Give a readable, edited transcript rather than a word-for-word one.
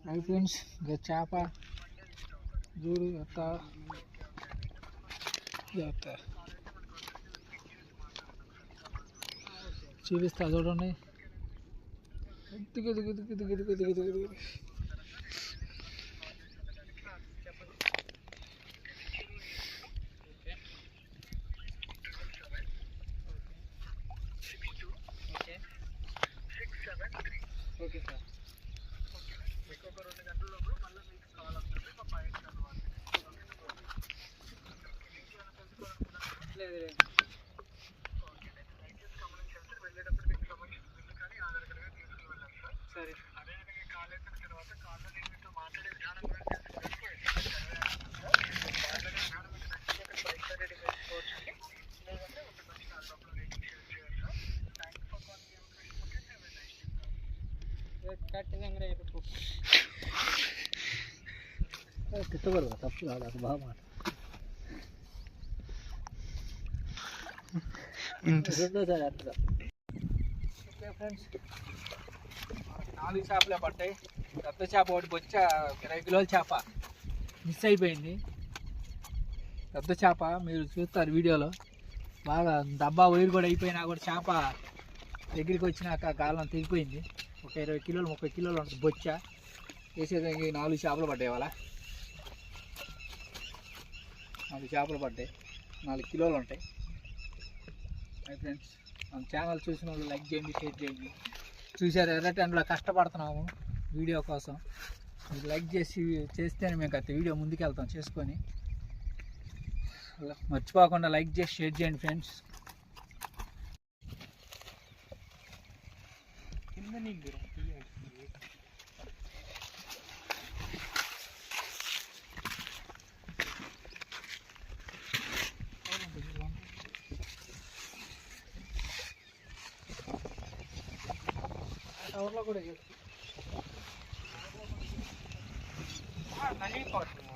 Hi friends, ఇంకా చేప చూడు ఎంత చూపిస్తా చూడండి. దిగు దిగు దిగు దిగు దిగు దిగు దిగు ఓకే సార్. ఇంకొక 2 గంటల లోపు మళ్ళీ మీకు కాల్ వస్తుంది. మా పైన కలవాలి. లేదు లేదు. ఓకే, దయచేసి గమనించండి. వెళ్ళేటప్పుడు మీకు సంబంధించిన బిల్లు కానీ ఆధార్ కార్డు కానీ తీసుకుని వెళ్ళాలి సార్. సరే. అదేవిధంగా కాల్ అయిన తర్వాత కాల్లో నేను మీతో మాట్లాడే విధానం గురించి మాట్లాడే విధానం మీకు నచ్చితే పైసా రెడీ చేసుకోవచ్చు. లేదంటే ఒక మంచి నాలుగు రేటింగ్ షేర్ చేయాలి సార్. Thank for calling. తిట్టకూడదు, తప్పు కాదు, అది బాగా మాట. రెండోసారి అట్లా. ఓకే ఫ్రెండ్స్, 4 చేపలే పట్టాయి. పెద్ద చేప ఒకటి బొచ్చ 20 కిలోల చేప మిస్ అయిపోయింది. పెద్ద చేప మీరు చూస్తారు వీడియోలో. బాగా డబ్బా వైరు కూడా అయిపోయినా కూడా చేప దగ్గరికి వచ్చినాక గాలం తెగిపోయింది. ఒక 20 కిలోలు 30 కిలోలు ఉంటుంది బొచ్చ. వేసేదానికి 4 చేపలు పడ్డాయి. వాళ్ళ 4 చేపలు పడ్డాయి, 4 కిలోలు ఉంటాయి. మై ఫ్రెండ్స్, మన ఛానల్ చూసిన వాళ్ళు లైక్ చేయండి, షేర్ చేయండి. చూసారు ఎర్రటెండలో కష్టపడుతున్నాము వీడియో కోసం. మీరు లైక్ చేస్తేనే మేము అయితే వీడియో ముందుకు వెళ్తాం చేసుకొని. మర్చిపోకుండా లైక్ చేసి షేర్ చేయండి ఫ్రెండ్స్. కింద నీకు టవర్లో కూడా నలిగిపోతుంది.